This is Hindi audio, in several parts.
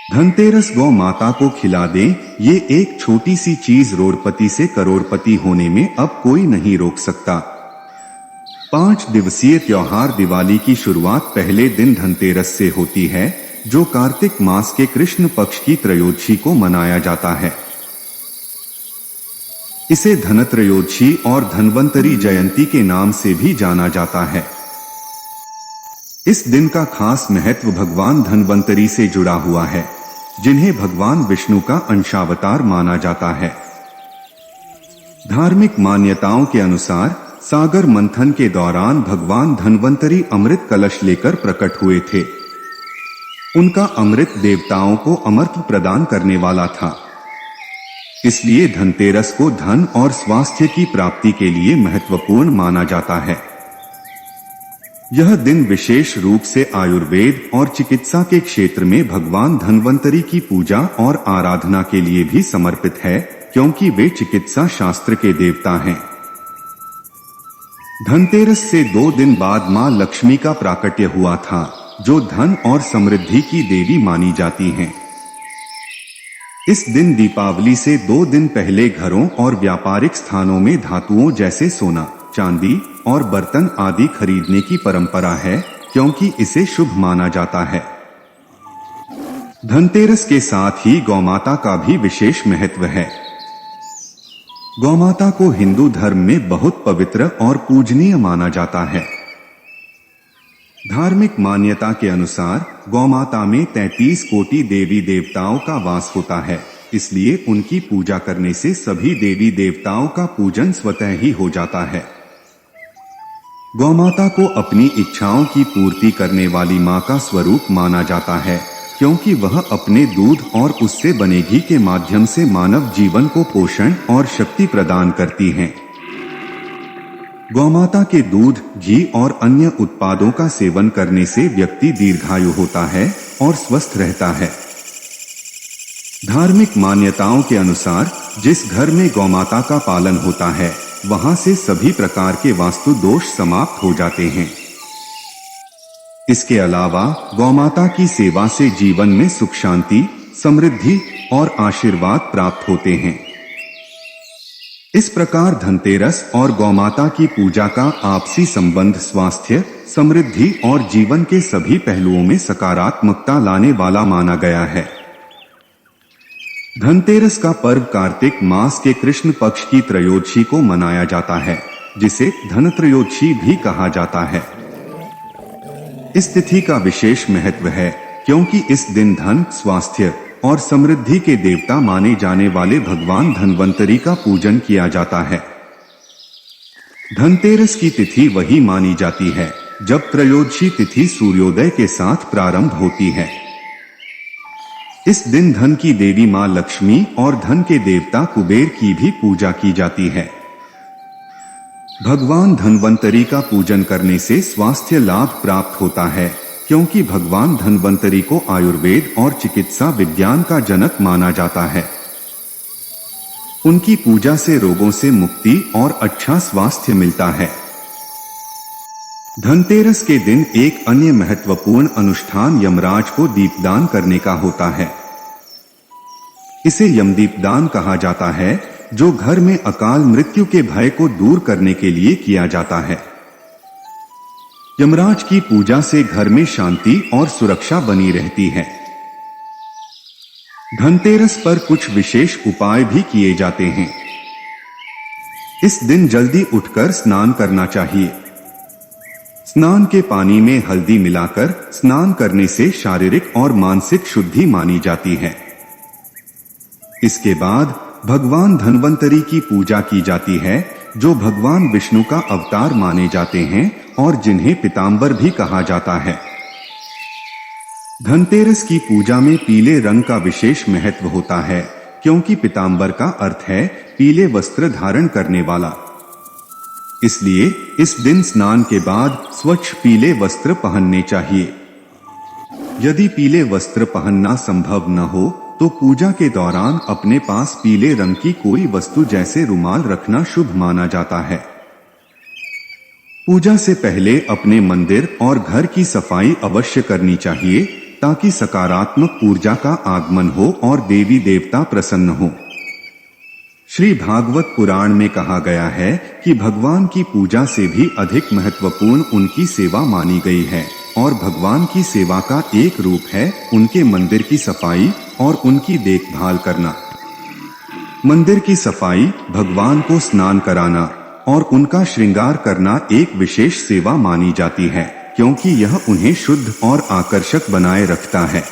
धनतेरस गौ माता को खिला दें, ये एक छोटी सी चीज रोडपति से करोड़पति होने में अब कोई नहीं रोक सकता। 5 दिवसीय त्योहार दिवाली की शुरुआत पहले दिन धनतेरस से होती है, जो कार्तिक मास के कृष्ण पक्ष की त्रयोदशी को मनाया जाता है। इसे धनत्रयोदशी और धन्वंतरी जयंती के नाम से भी जाना जाता है। इस दिन का खास महत्व भगवान धन्वंतरी से जुड़ा हुआ है, जिन्हें भगवान विष्णु का अंशावतार माना जाता है। धार्मिक मान्यताओं के अनुसार सागर मंथन के दौरान भगवान धन्वंतरी अमृत कलश लेकर प्रकट हुए थे। उनका अमृत देवताओं को अमरत्व प्रदान करने वाला था। इसलिए धनतेरस को धन और स्वास्थ्य की प्राप्ति के लिए महत्वपूर्ण माना जाता है। यह दिन विशेष रूप से आयुर्वेद और चिकित्सा के क्षेत्र में भगवान धन्वंतरी की पूजा और आराधना के लिए भी समर्पित है, क्योंकि वे चिकित्सा शास्त्र के देवता हैं। धनतेरस से 2 दिन बाद मां लक्ष्मी का प्राकट्य हुआ था, जो धन और समृद्धि की देवी मानी जाती हैं। इस दिन दीपावली से 2 दिन पहले घरों और व्यापारिक स्थानों में धातुओं जैसे सोना, चांदी और बर्तन आदि खरीदने की परंपरा है, क्योंकि इसे शुभ माना जाता है। धनतेरस के साथ ही गौमाता का भी विशेष महत्व है। गौमाता को हिंदू धर्म में बहुत पवित्र और पूजनीय माना जाता है। धार्मिक मान्यता के अनुसार गौमाता में 33 कोटि देवी देवताओं का वास होता है, इसलिए उनकी पूजा करने से सभी देवी देवताओं का पूजन स्वतः ही हो जाता है। गौमाता को अपनी इच्छाओं की पूर्ति करने वाली मां का स्वरूप माना जाता है, क्योंकि वह अपने दूध और उससे बने घी के माध्यम से मानव जीवन को पोषण और शक्ति प्रदान करती हैं। गौमाता के दूध, घी और अन्य उत्पादों का सेवन करने से व्यक्ति दीर्घायु होता है और स्वस्थ रहता है। धार्मिक मान्यताओं के अनुसार जिस घर में गौमाता का पालन होता है, वहां से सभी प्रकार के वास्तु दोष समाप्त हो जाते हैं। इसके अलावा गौमाता की सेवा से जीवन में सुख शांति, समृद्धि और आशीर्वाद प्राप्त होते हैं। इस प्रकार धनतेरस और गौमाता की पूजा का आपसी संबंध स्वास्थ्य, समृद्धि और जीवन के सभी पहलुओं में सकारात्मकता लाने वाला माना गया है। धनतेरस का पर्व कार्तिक मास के कृष्ण पक्ष की त्रयोदशी को मनाया जाता है, जिसे धनत्रयोदशी भी कहा जाता है। इस तिथि का विशेष महत्व है, क्योंकि इस दिन धन, स्वास्थ्य और समृद्धि के देवता माने जाने वाले भगवान धन्वंतरी का पूजन किया जाता है। धनतेरस की तिथि वही मानी जाती है जब त्रयोदशी तिथि सूर्योदय के साथ प्रारंभ होती है। इस दिन धन की देवी मां लक्ष्मी और धन के देवता कुबेर की भी पूजा की जाती है। भगवान धन्वंतरी का पूजन करने से स्वास्थ्य लाभ प्राप्त होता है, क्योंकि भगवान धन्वंतरी को आयुर्वेद और चिकित्सा विज्ञान का जनक माना जाता है। उनकी पूजा से रोगों से मुक्ति और अच्छा स्वास्थ्य मिलता है। धनतेरस के दिन एक अन्य महत्वपूर्ण अनुष्ठान यमराज को दीपदान करने का होता है। इसे यमदीपदान कहा जाता है, जो घर में अकाल मृत्यु के भय को दूर करने के लिए किया जाता है। यमराज की पूजा से घर में शांति और सुरक्षा बनी रहती है। धनतेरस पर कुछ विशेष उपाय भी किए जाते हैं। इस दिन जल्दी उठकर स्नान करना चाहिए। स्नान के पानी में हल्दी मिलाकर स्नान करने से शारीरिक और मानसिक शुद्धि मानी जाती है। इसके बाद भगवान धन्वंतरी की पूजा की जाती है, जो भगवान विष्णु का अवतार माने जाते हैं और जिन्हें पीताम्बर भी कहा जाता है। धनतेरस की पूजा में पीले रंग का विशेष महत्व होता है, क्योंकि पीताम्बर का अर्थ है पीले वस्त्र धारण करने वाला। इसलिए इस दिन स्नान के बाद स्वच्छ पीले वस्त्र पहनने चाहिए। यदि पीले वस्त्र पहनना संभव न हो तो पूजा के दौरान अपने पास पीले रंग की कोई वस्तु जैसे रुमाल रखना शुभ माना जाता है। पूजा से पहले अपने मंदिर और घर की सफाई अवश्य करनी चाहिए, ताकि सकारात्मक ऊर्जा का आगमन हो और देवी देवता प्रसन्न हो। श्री भागवत पुराण में कहा गया है कि भगवान की पूजा से भी अधिक महत्वपूर्ण उनकी सेवा मानी गई है और भगवान की सेवा का एक रूप है उनके मंदिर की सफाई और उनकी देखभाल करना। मंदिर की सफाई, भगवान को स्नान कराना और उनका श्रृंगार करना एक विशेष सेवा मानी जाती है, क्योंकि यह उन्हें शुद्ध और आकर्षक बनाए रखता है।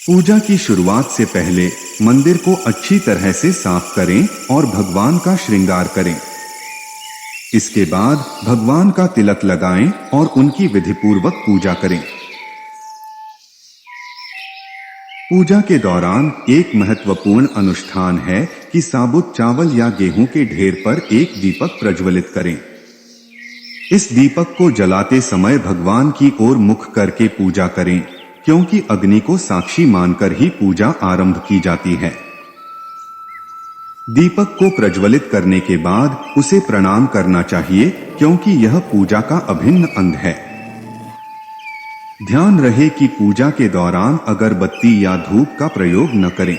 पूजा की शुरुआत से पहले मंदिर को अच्छी तरह से साफ करें और भगवान का श्रृंगार करें। इसके बाद भगवान का तिलक लगाएं और उनकी विधिपूर्वक पूजा करें। पूजा के दौरान एक महत्वपूर्ण अनुष्ठान है कि साबुत चावल या गेहूं के ढेर पर एक दीपक प्रज्वलित करें। इस दीपक को जलाते समय भगवान की ओर मुख करके पूजा करें, क्योंकि अग्नि को साक्षी मानकर ही पूजा आरंभ की जाती है। दीपक को प्रज्वलित करने के बाद उसे प्रणाम करना चाहिए, क्योंकि यह पूजा का अभिन्न अंग है। ध्यान रहे कि पूजा के दौरान अगरबत्ती या धूप का प्रयोग न करें।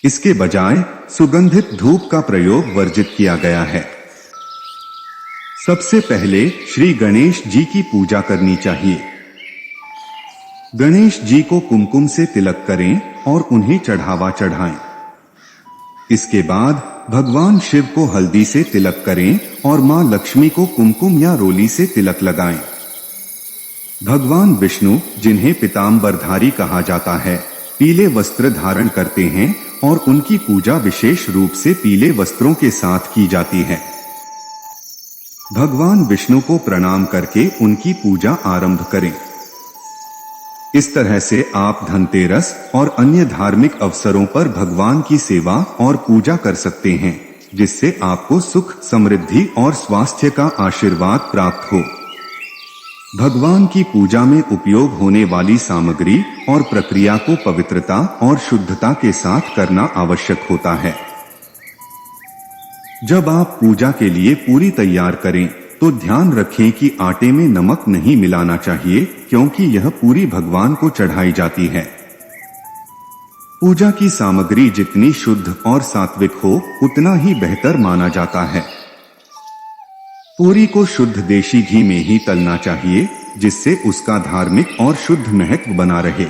इसके बजाय सुगंधित धूप का प्रयोग वर्जित किया गया है। सबसे पहले श्री गणेश जी की पूजा करनी चाहिए। गणेश जी को कुमकुम से तिलक करें और उन्हें चढ़ावा चढ़ाएं। इसके बाद भगवान शिव को हल्दी से तिलक करें और मां लक्ष्मी को कुमकुम या रोली से तिलक लगाएं। भगवान विष्णु, जिन्हें पीतांबरधारी कहा जाता है, पीले वस्त्र धारण करते हैं और उनकी पूजा विशेष रूप से पीले वस्त्रों के साथ की जाती है। भगवान विष्णु को प्रणाम करके उनकी पूजा आरंभ करें। इस तरह से आप धनतेरस और अन्य धार्मिक अवसरों पर भगवान की सेवा और पूजा कर सकते हैं, जिससे आपको सुख, समृद्धि और स्वास्थ्य का आशीर्वाद प्राप्त हो। भगवान की पूजा में उपयोग होने वाली सामग्री और प्रक्रिया को पवित्रता और शुद्धता के साथ करना आवश्यक होता है। जब आप पूजा के लिए पूरी तैयार करें तो ध्यान रखें कि आटे में नमक नहीं मिलाना चाहिए, क्योंकि यह पूरी भगवान को चढ़ाई जाती है। पूजा की सामग्री जितनी शुद्ध और सात्विक हो उतना ही बेहतर माना जाता है। पूरी को शुद्ध देशी घी में ही तलना चाहिए, जिससे उसका धार्मिक और शुद्ध महत्व बना रहे।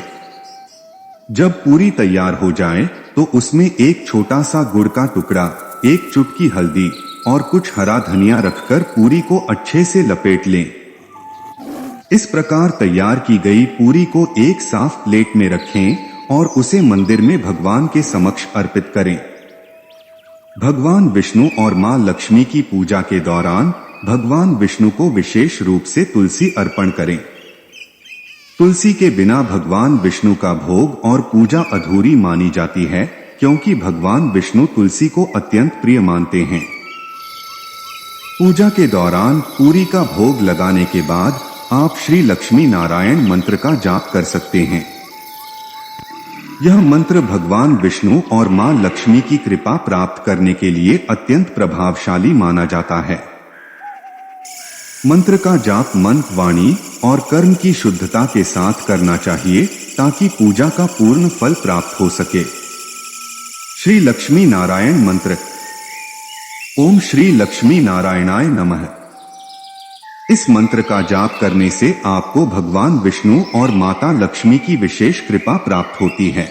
जब पूरी तैयार हो जाए तो उसमें एक छोटा सा गुड़ का टुकड़ा, एक चुटकी हल्दी और कुछ हरा धनिया रखकर पूरी को अच्छे से लपेट लें। इस प्रकार तैयार की गई पूरी को एक साफ प्लेट में रखें और उसे मंदिर में भगवान के समक्ष अर्पित करें। भगवान विष्णु और मां लक्ष्मी की पूजा के दौरान भगवान विष्णु को विशेष रूप से तुलसी अर्पण करें। तुलसी के बिना भगवान विष्णु का भोग और पूजा अधूरी मानी जाती है, क्योंकि भगवान विष्णु तुलसी को अत्यंत प्रिय मानते हैं। पूजा के दौरान पूरी का भोग लगाने के बाद आप श्री लक्ष्मी नारायण मंत्र का जाप कर सकते हैं। यह मंत्र भगवान विष्णु और मां लक्ष्मी की कृपा प्राप्त करने के लिए अत्यंत प्रभावशाली माना जाता है। मंत्र का जाप मन, वाणी और कर्म की शुद्धता के साथ करना चाहिए, ताकि पूजा का पूर्ण फल प्राप्त हो सके। श्री लक्ष्मी नारायण मंत्र। ओम श्री लक्ष्मी नारायणाय नमः। इस मंत्र का जाप करने से आपको भगवान विष्णु और माता लक्ष्मी की विशेष कृपा प्राप्त होती है।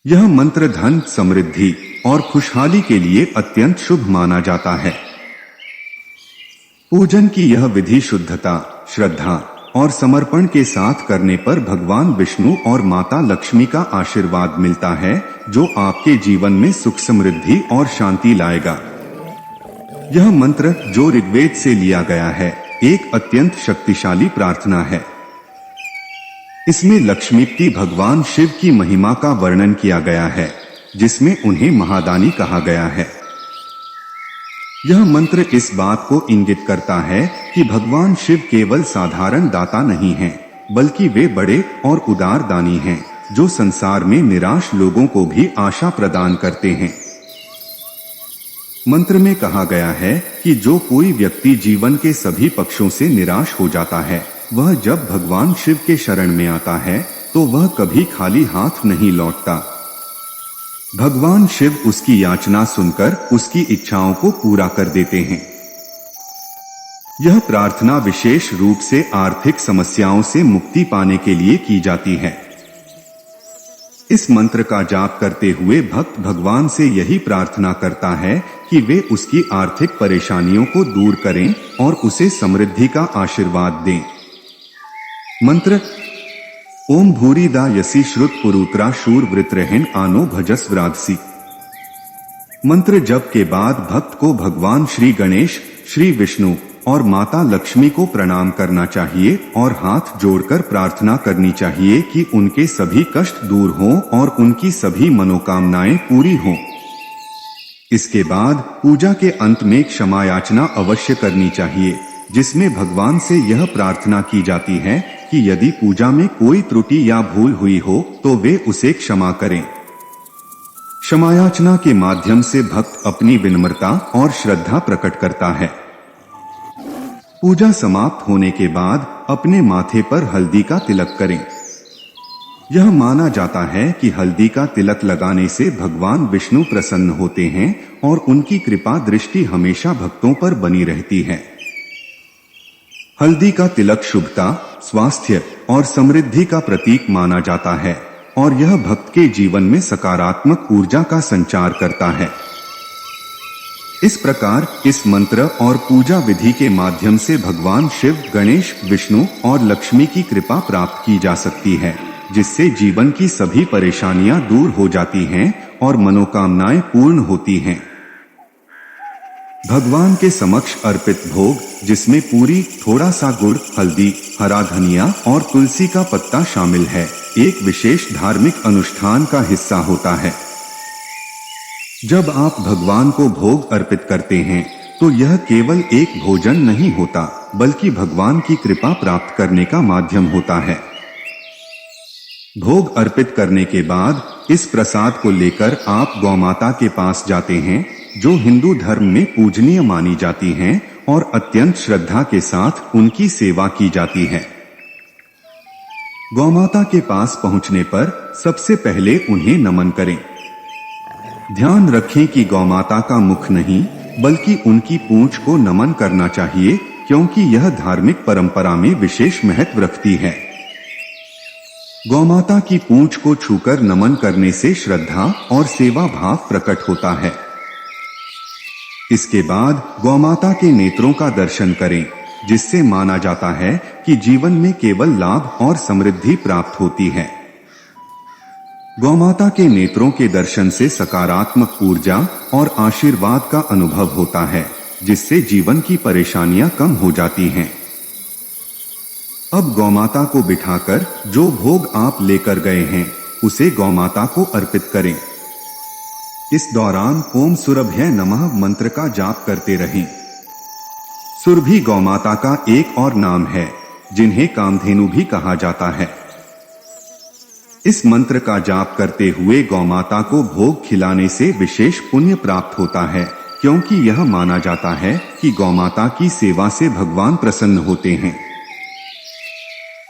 यह मंत्र धन, समृद्धि और खुशहाली के लिए अत्यंत शुभ माना जाता है। पूजन की यह विधि शुद्धता, श्रद्धा और समर्पण के साथ करने पर भगवान विष्णु और माता लक्ष्मी का आशीर्वाद मिलता है, जो आपके जीवन में सुख, समृद्धि और शांति लाएगा। यह मंत्र, जो ऋग्वेद से लिया गया है, एक अत्यंत शक्तिशाली प्रार्थना है। इसमें लक्ष्मीपति भगवान शिव की महिमा का वर्णन किया गया है, जिसमें उन्हें महादानी कहा गया है। यह मंत्र इस बात को इंगित करता है कि भगवान शिव केवल साधारण दाता नहीं हैं, बल्कि वे बड़े और उदार दानी हैं, जो संसार में निराश लोगों को भी आशा प्रदान करते हैं। मंत्र में कहा गया है कि जो कोई व्यक्ति जीवन के सभी पक्षों से निराश हो जाता है, वह जब भगवान शिव के शरण में आता है तो वह कभी खाली हाथ नहीं लौटता। भगवान शिव उसकी याचना सुनकर उसकी इच्छाओं को पूरा कर देते हैं। यह प्रार्थना विशेष रूप से आर्थिक समस्याओं से मुक्ति पाने के लिए की जाती है। इस मंत्र का जाप करते हुए भक्त भगवान से यही प्रार्थना करता है कि वे उसकी आर्थिक परेशानियों को दूर करें और उसे समृद्धि का आशीर्वाद दें। मंत्र ओम भूरिदा यसी श्रुत पुरुत्रा शूर वृत्रहिन आनो भजस व्राधसी। मंत्र जप के बाद भक्त को भगवान श्री गणेश, श्री विष्णु और माता लक्ष्मी को प्रणाम करना चाहिए और हाथ जोड़कर प्रार्थना करनी चाहिए कि उनके सभी कष्ट दूर हों और उनकी सभी मनोकामनाएं पूरी हों। इसके बाद पूजा के अंत में क्षमा याचना अवश्य करनी चाहिए, जिसमें भगवान से यह प्रार्थना की जाती है कि यदि पूजा में कोई त्रुटि या भूल हुई हो तो वे उसे क्षमा करें। क्षमायाचना के माध्यम से भक्त अपनी विनम्रता और श्रद्धा प्रकट करता है। पूजा समाप्त होने के बाद अपने माथे पर हल्दी का तिलक करें। यह माना जाता है कि हल्दी का तिलक लगाने से भगवान विष्णु प्रसन्न होते हैं और उनकी कृपा दृष्टि हमेशा भक्तों पर बनी रहती है। हल्दी का तिलक शुभता, स्वास्थ्य और समृद्धि का प्रतीक माना जाता है और यह भक्त के जीवन में सकारात्मक ऊर्जा का संचार करता है। इस प्रकार इस मंत्र और पूजा विधि के माध्यम से भगवान शिव, गणेश, विष्णु और लक्ष्मी की कृपा प्राप्त की जा सकती है, जिससे जीवन की सभी परेशानियां दूर हो जाती हैं और मनोकामनाएं पूर्ण होती हैं। भगवान के समक्ष अर्पित भोग, जिसमें पूरी, थोड़ा सा गुड़, हल्दी, हरा धनिया और तुलसी का पत्ता शामिल है, एक विशेष धार्मिक अनुष्ठान का हिस्सा होता है। जब आप भगवान को भोग अर्पित करते हैं तो यह केवल एक भोजन नहीं होता, बल्कि भगवान की कृपा प्राप्त करने का माध्यम होता है। भोग अर्पित करने के बाद इस प्रसाद को लेकर आप गौमाता के पास जाते हैं, जो हिंदू धर्म में पूजनीय मानी जाती हैं और अत्यंत श्रद्धा के साथ उनकी सेवा की जाती है। गौमाता के पास पहुंचने पर सबसे पहले उन्हें नमन करें। ध्यान रखें कि गौमाता का मुख नहीं बल्कि उनकी पूंछ को नमन करना चाहिए, क्योंकि यह धार्मिक परंपरा में विशेष महत्व रखती है। गौमाता की पूंछ को छूकर नमन करने से श्रद्धा और सेवा भाव प्रकट होता है। इसके बाद गौमाता के नेत्रों का दर्शन करें, जिससे माना जाता है कि जीवन में केवल लाभ और समृद्धि प्राप्त होती है। गौमाता के नेत्रों के दर्शन से सकारात्मक ऊर्जा और आशीर्वाद का अनुभव होता है, जिससे जीवन की परेशानियां कम हो जाती हैं। अब गौमाता को बिठाकर जो भोग आप लेकर गए हैं उसे गौमाता को अर्पित करें। इस दौरान ओम सुरभ्य नमः मंत्र का जाप करते रहें। सुरभि गौमाता का एक और नाम है, जिन्हें कामधेनु भी कहा जाता है। इस मंत्र का जाप करते हुए गौमाता को भोग खिलाने से विशेष पुण्य प्राप्त होता है, क्योंकि यह माना जाता है कि गौमाता की सेवा से भगवान प्रसन्न होते हैं।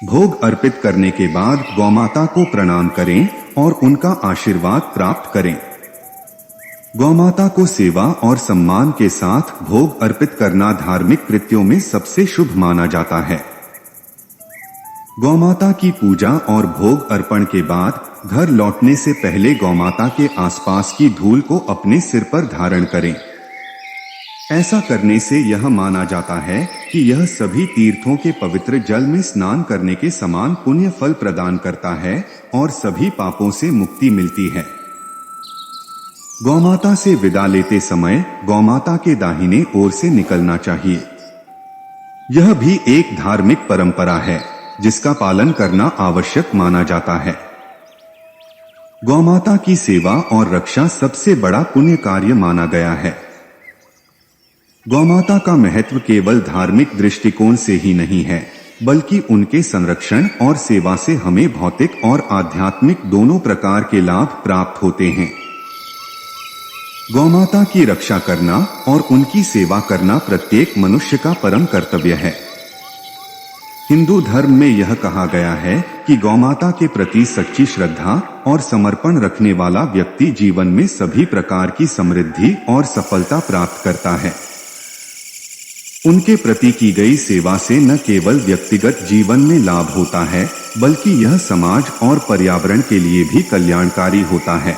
भोग अर्पित करने के बाद गौमाता को प्रणाम करें और उनका आशीर्वाद प्राप्त करें। गौमाता को सेवा और सम्मान के साथ भोग अर्पित करना धार्मिक कृत्यों में सबसे शुभ माना जाता है। गौमाता की पूजा और भोग अर्पण के बाद घर लौटने से पहले गौमाता के आसपास की धूल को अपने सिर पर धारण करें। ऐसा करने से यह माना जाता है कि यह सभी तीर्थों के पवित्र जल में स्नान करने के समान पुण्य फल प्रदान करता है और सभी पापों से मुक्ति मिलती है। गौमाता से विदा लेते समय गौमाता के दाहिने ओर से निकलना चाहिए। यह भी एक धार्मिक परंपरा है, जिसका पालन करना आवश्यक माना जाता है। गौमाता की सेवा और रक्षा सबसे बड़ा पुण्य कार्य माना गया है। गौमाता का महत्व केवल धार्मिक दृष्टिकोण से ही नहीं है, बल्कि उनके संरक्षण और सेवा से हमें भौतिक और आध्यात्मिक दोनों प्रकार के लाभ प्राप्त होते हैं। गौमाता की रक्षा करना और उनकी सेवा करना प्रत्येक मनुष्य का परम कर्तव्य है। हिंदू धर्म में यह कहा गया है कि गौमाता के प्रति सच्ची श्रद्धा और समर्पण रखने वाला व्यक्ति जीवन में सभी प्रकार की समृद्धि और सफलता प्राप्त करता है। उनके प्रति की गई सेवा से न केवल व्यक्तिगत जीवन में लाभ होता है, बल्कि यह समाज और पर्यावरण के लिए भी कल्याणकारी होता है।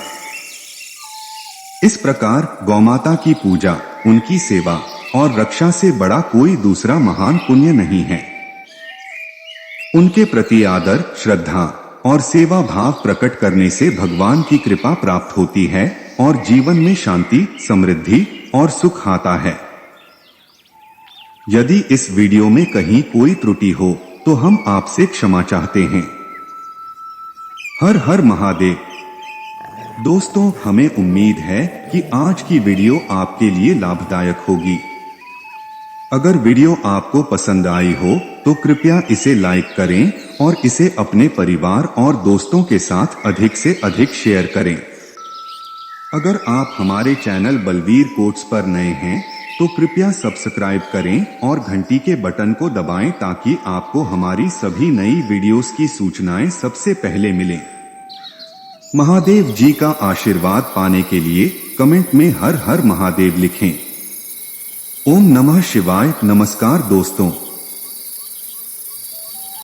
इस प्रकार गौमाता की पूजा, उनकी सेवा और रक्षा से बड़ा कोई दूसरा महान पुण्य नहीं है। उनके प्रति आदर, श्रद्धा और सेवा भाव प्रकट करने से भगवान की कृपा प्राप्त होती है और जीवन में शांति, समृद्धि और सुख आता है। यदि इस वीडियो में कहीं कोई त्रुटि हो तो हम आपसे क्षमा चाहते हैं। हर हर महादेव। दोस्तों, हमें उम्मीद है कि आज की वीडियो आपके लिए लाभदायक होगी। अगर वीडियो आपको पसंद आई हो तो कृपया इसे लाइक करें और इसे अपने परिवार और दोस्तों के साथ अधिक से अधिक शेयर करें। अगर आप हमारे चैनल बलवीर कोट्स पर नए हैं तो कृपया सब्सक्राइब करें और घंटी के बटन को दबाएं ताकि आपको हमारी सभी नई वीडियोस की सूचनाएं सबसे पहले मिलें। महादेव जी का आशीर्वाद पाने के लिए कमेंट में हर हर महादेव लिखें। ओम नमः शिवाय। नमस्कार दोस्तों।